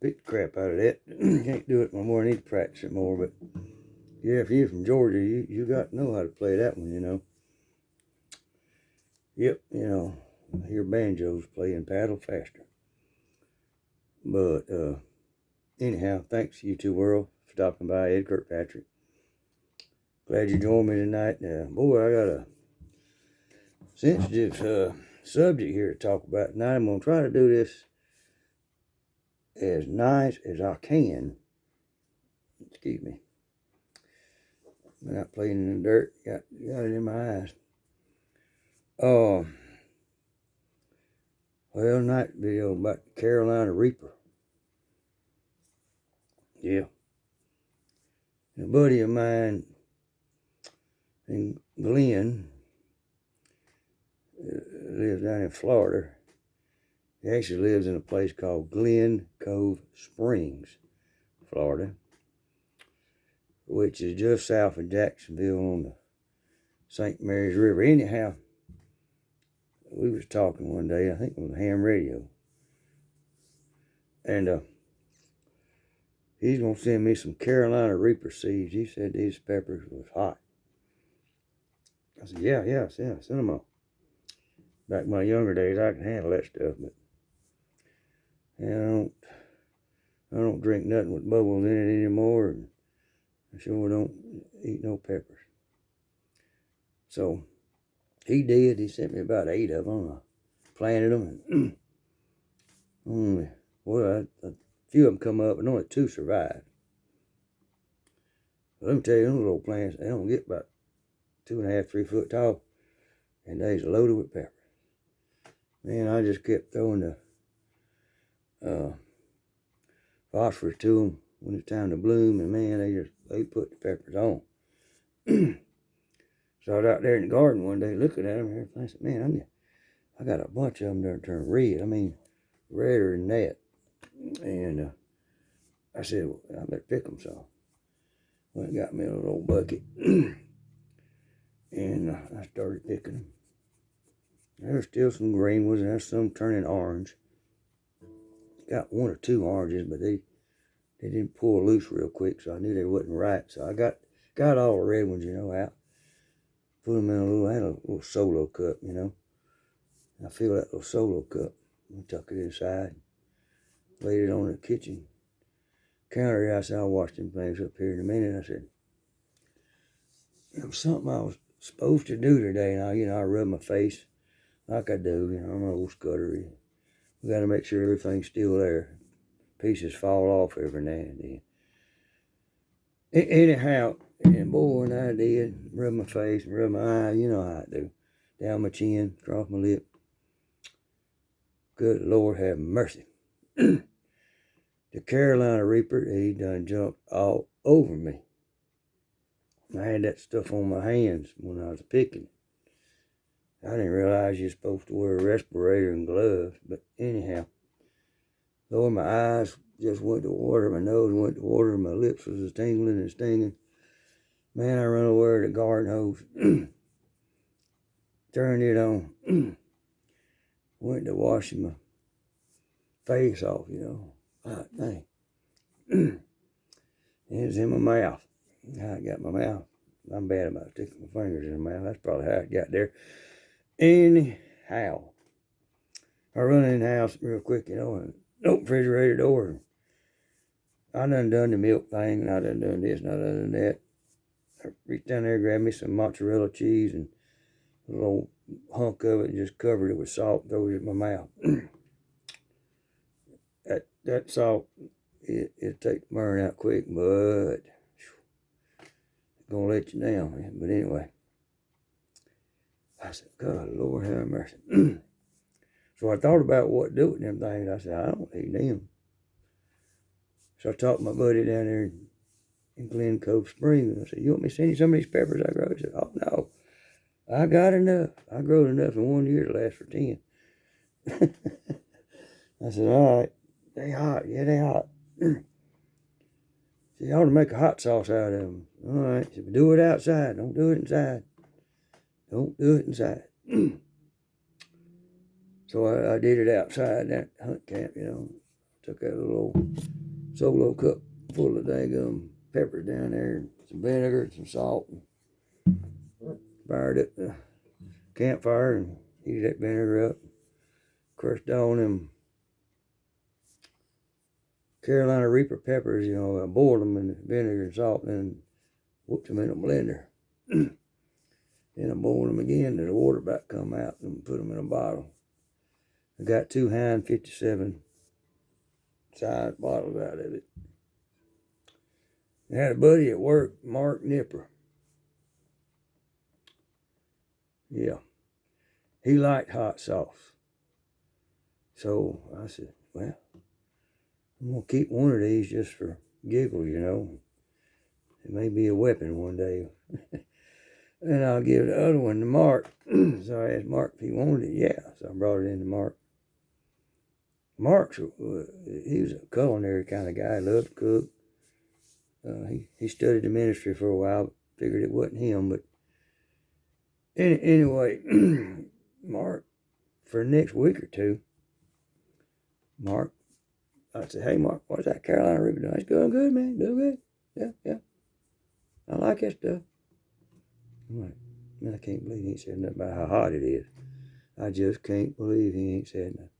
pick the crap out of that. Can't do it no more. I need to practice it more. But yeah, if you're from Georgia, you got to know how to play that one, you know. Yep, you know, I hear banjos playing paddle faster. But anyhow, thanks YouTube world for stopping by. Ed Kirkpatrick. Glad you joined me tonight. Boy, I got a sensitive subject here to talk about tonight. I'm going to try to do this as nice as I can. Excuse me. I'm not playing in the dirt. Got it in my eyes. Well, night video about the Carolina Reaper. Yeah. A buddy of mine in Glen lives down in Florida. He actually lives in a place called Glen Cove Springs, Florida, which is just south of Jacksonville on the St. Mary's River. Anyhow, we was talking one day, I think on the ham radio, and he's going to send me some Carolina Reaper seeds. He said these peppers was hot. I said, yeah, send them on. Back in my younger days, I could handle that stuff, but yeah, I don't drink nothing with bubbles in it anymore, and I sure don't eat no peppers. So he did. He sent me about 8 of them. I planted them, and only, well, a few of them come up, and only 2 survived. But let me tell you, those little plants, they don't get about 2.5, 3 foot tall, and they's loaded with peppers. Man, I just kept throwing the phosphorus to them when it's time to bloom, and man, they put the peppers on. So I was out there in the garden one day looking at them, and everything. I said, man, I got a bunch of them that turn red. I mean, redder than that. And I said, well, I better pick them. So went and got me a little old bucket, and I started picking them. There's still some green ones, and there's some turning orange. Got 1 or 2 oranges, but they didn't pull loose real quick, so I knew they wasn't right. So I got all the red ones, you know, out. Put them in I had a little solo cup, you know. I filled that little solo cup. I tuck it inside. Laid it on the kitchen counter. I said, I'll wash them things up here in a minute. I said, it was something I was supposed to do today. And I rub my face like I do. You know, I'm an old scuttery. We got to make sure everything's still there. Pieces fall off every now and then. Anyhow, and boy, when I did, rub my face and rub my eye, you know how I do. Down my chin, across my lip. Good Lord have mercy. The Carolina Reaper, he done jumped all over me. I had that stuff on my hands when I was picking. I didn't realize you're supposed to wear a respirator and gloves, but anyhow, Lord, my eyes just went to water, my nose went to water, my lips was tingling and stinging. Man, I run over to the garden hose, turned it on, went to washing my face off, you know. Ah, dang. It was in my mouth. I got my mouth. I'm bad about sticking my fingers in my mouth. That's probably how it got there. Anyhow, I run in the house real quick, you know, and open the refrigerator door. I done the milk thing, and I done this, and I done that. I reached down there, grabbed me some mozzarella cheese, and a little hunk of it, and just covered it with salt, and threw it in my mouth. that salt, it'll take the burn out quick, but it's gonna let you down, man. But anyway, I said, God, Lord have mercy. So I thought about what to do with them things. I said, I don't need them. So I talked to my buddy down there in Glen Cove Springs. I said, you want me to send you some of these peppers I grow? He said, oh, no. I got enough. I growed enough in 1 year to last for 10. I said, all right. They hot. Yeah, they hot. He said, you ought to make a hot sauce out of them. All right. He said, do it outside. Don't do it inside. Don't do it inside. So I did it outside that hunt camp, you know. Took that little old Solo cup full of daggum peppers down there, some vinegar, some salt, and fired up the campfire and heated that vinegar up. Crushed on them Carolina Reaper peppers, I boiled them in vinegar and salt and then whooped them in a blender. Then I boiled them again till the water about come out and put them in a bottle. I got 2 Heinz 57 size bottles out of it. I had a buddy at work, Mark Nipper. Yeah, he liked hot sauce. So I said, well, I'm going to keep one of these just for giggles, It may be a weapon one day. And I'll give the other one to Mark. So I asked Mark if he wanted it. Yeah, so I brought it in to Mark. Mark's, he was a culinary kind of guy, loved to cook. He studied the ministry for a while, but figured it wasn't him. But anyway, Mark, for the next week or two, I said, hey, Mark, what's that Carolina Reaper doing? It's going good, man. Doing good. Yeah. I like that stuff. I'm like, man, I can't believe he ain't said nothing about how hot it is. I just can't believe he ain't said nothing.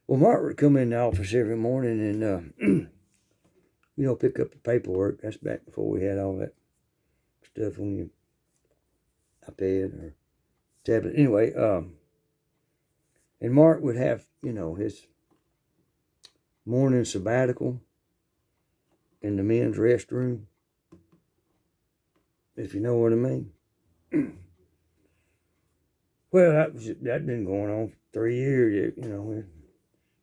Well, Mark would come in the office every morning and, pick up the paperwork. That's back before we had all that stuff on your iPad or tablet. Anyway, and Mark would have, his morning sabbatical in the men's restroom, if you know what I mean. Well, that'd been going on for 3 years,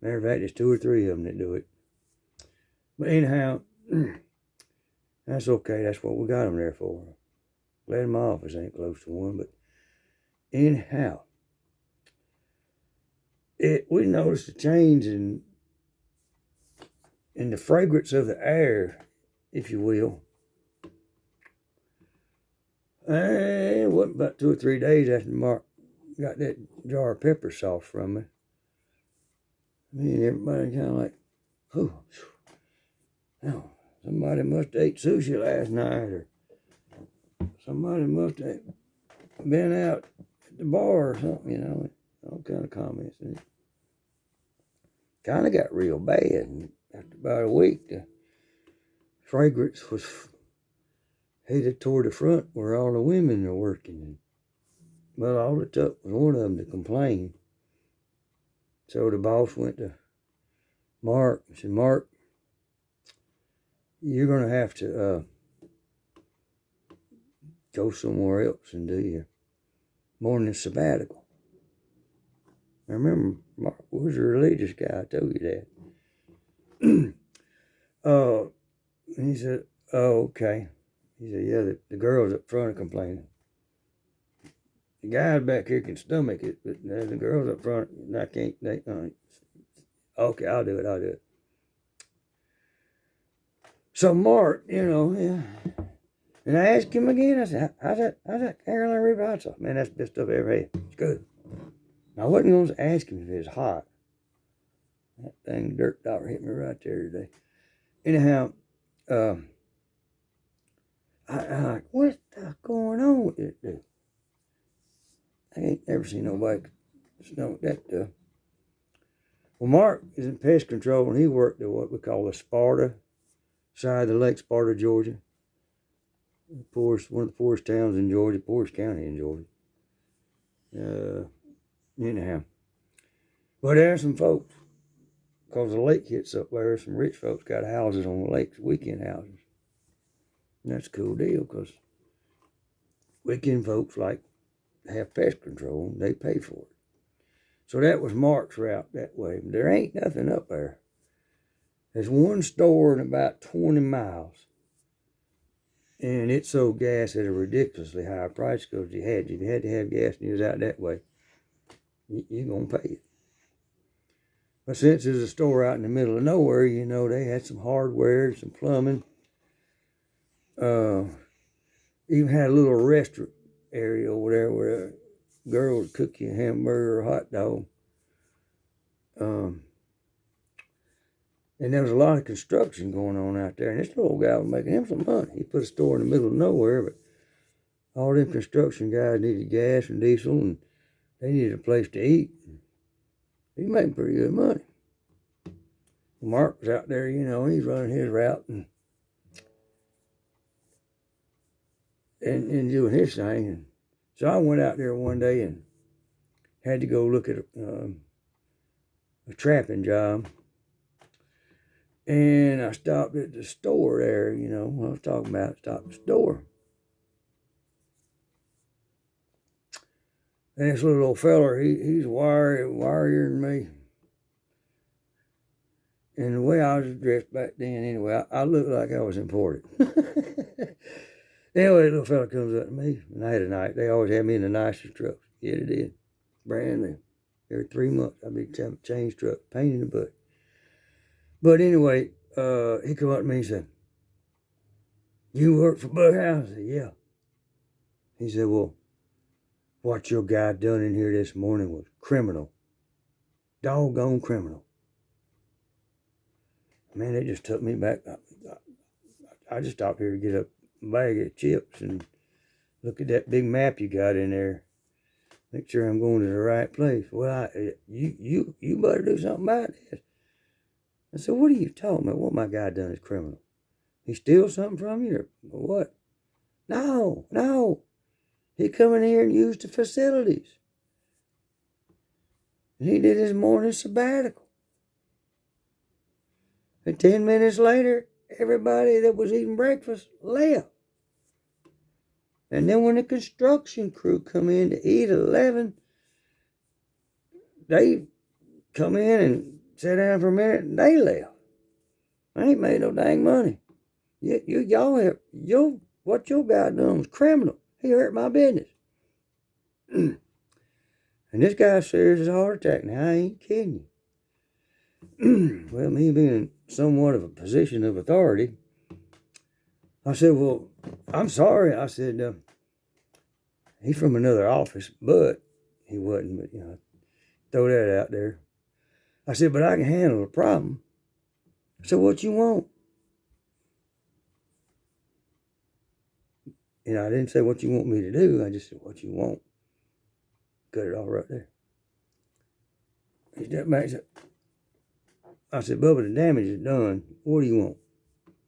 Matter of fact, there's 2 or 3 of them that do it. But anyhow, that's okay. That's what we got them there for. Glad in my office ain't close to one, but anyhow, we noticed a change in the fragrance of the air, if you will. And it wasn't about 2 or 3 days after Mark got that jar of pepper sauce from me. Me and everybody kind of like, oh, now somebody must have ate sushi last night, or somebody must have been out at the bar or something, all kind of comments. And it kind of got real bad. And after about a week, the fragrance was headed toward the front where all the women are working. And, well, all it took was one of them to complain. So the boss went to Mark and said, Mark, you're going to have to go somewhere else and do your morning sabbatical. I remember Mark was a religious guy, I told you that. And he said, oh, okay. He said, yeah, the girls up front are complaining. The guys back here can stomach it, but the girls up front, I can't. Okay, I'll do it. So Mark, yeah. And I asked him again, I said, how's that Carolina Reaper hot sauce? Man, that's the best stuff I ever had. It's good. Now, I wasn't going to ask him if it was hot. That thing dirt dollar hit me right there today. Anyhow, I'm like, what's going on with this dude? I ain't never seen nobody stomach that stuff. Well, Mark is in pest control, and he worked at what we call the Sparta side of the lake, Sparta, Georgia. One of the poorest towns in Georgia, poorest county in Georgia. Anyhow. But there's some folks, because the lake hits up there, some rich folks got houses on the lakes, weekend houses. And that's a cool deal, because weekend folks like have pest control, they pay for it. So that was Mark's route that way. There ain't nothing up there. There's one store in about 20 miles. And it sold gas at a ridiculously high price because if you had to have gas and you was out that way, you're going to pay it. But since there's a store out in the middle of nowhere, they had some hardware, some plumbing. Even had a little restaurant area over there where a girl would cook you a hamburger or a hot dog. And there was a lot of construction going on out there. And this little guy was making him some money. He put a store in the middle of nowhere, but all them construction guys needed gas and diesel, and they needed a place to eat. He was making pretty good money. Mark was out there, he's running his route and doing his thing. And so I went out there one day and had to go look at a trapping job. And I stopped at the store there, what I was talking about. Stopped at the store. And this little old feller, he's wirier than me. And the way I was dressed back then, anyway, I looked like I was imported. Anyway, the little fella comes up to me, night of night. They always had me in the nicest trucks. Yeah, they did. Brand new. Every 3 months, I'd be change truck, pain in the butt. But anyway, he come up to me and said, "You work for Buckhouse?" I said, "Yeah." He said, "Well, what your guy done in here this morning was criminal. Doggone criminal." Man, it just took me back. I just stopped here to get a bag of chips and look at that big map you got in there. Make sure I'm going to the right place. Well, you better do something about this. I said, "What are you talking about? What my guy done is criminal. He steal something from you or what?" No. He come in here and used the facilities. And he did his morning sabbatical. And 10 minutes later, everybody that was eating breakfast left. And then when the construction crew come in to eat at 11, they come in and sat down for a minute and they left. I ain't made no dang money. What your guy done was criminal. He hurt my business. And this guy's serious as a heart attack. Now, I ain't kidding you. Well, me being in somewhat of a position of authority, I said, "Well, I'm sorry." I said, "He's from another office, but he wasn't, but, throw that out there." I said, "But I can handle the problem." I said, "What you want?" And I didn't say what you want me to do. I just said, "What you want?" Cut it off right there. He stepped back and said, I said, "Bubba, the damage is done. What do you want?"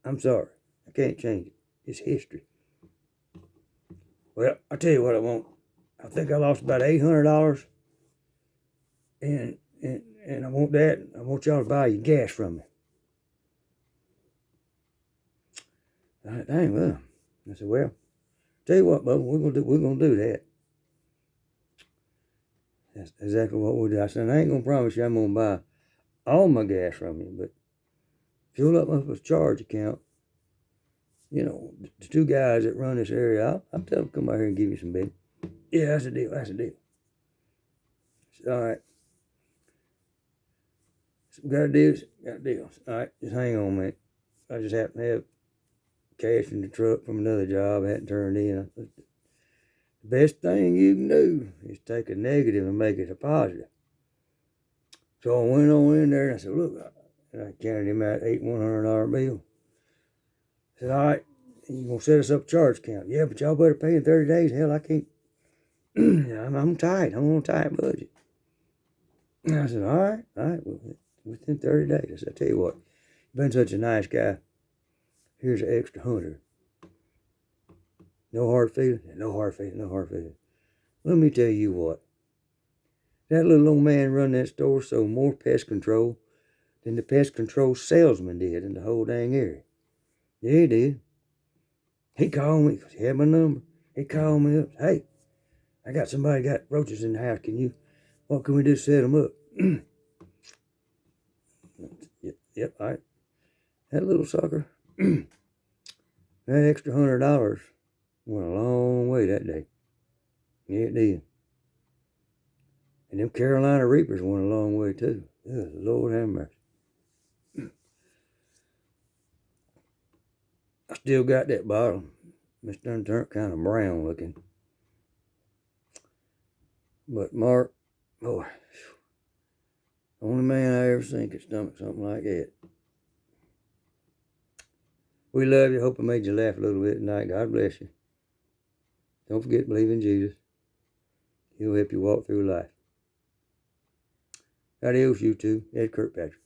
"I'm sorry. I can't change it. It's history." "Well, I'll tell you what I want. I think I lost about $800. And I want that. I want y'all to buy your gas from me." I said, "Dang, well." I said, "Well, tell you what, Bubba, we're gonna do that." That's exactly what we do. I said, "I ain't gonna promise you I'm gonna buy all my gas from you, but fuel up a charge account. The two guys that run this area, I'll tell them to come out here and give you some business." "Yeah, that's a deal. That's a deal." I said, "All right. So got a deal? Got a deal. All right, just hang on, man. I just happen to have cash in the truck from another job I hadn't turned in. The best thing you can do is take a negative and make it a positive." So I went on in there and I said, "Look," and I counted him out $100 bill. I said, "All right, you gonna set us up a charge account?" "Yeah, but y'all better pay in 30 days. Hell, I can't. I'm tight. I'm on a tight budget." And I said, all right, well, within 30 days. I said, "I tell you what, you've been such a nice guy. Here's an extra 100. No hard feelings?" "No hard feelings, no hard feelings." Let me tell you what. That little old man run that store sold more pest control than the pest control salesman did in the whole dang area. Yeah, he did. He called me because he had my number. He called me up. "Hey, I got somebody got roaches in the house. What can we do to set them up?" Yep, all right. That little sucker, that extra $100 went a long way that day. Yeah, it did. And them Carolina Reapers went a long way too. Good Lord have mercy. I still got that bottle. It's done turned kind of brown looking. But Mark, boy, only man I ever seen could stomach something like that. We love you. Hope I made you laugh a little bit tonight. God bless you. Don't forget to believe in Jesus. He'll help you walk through life. Adios, you two. Ed Kirkpatrick.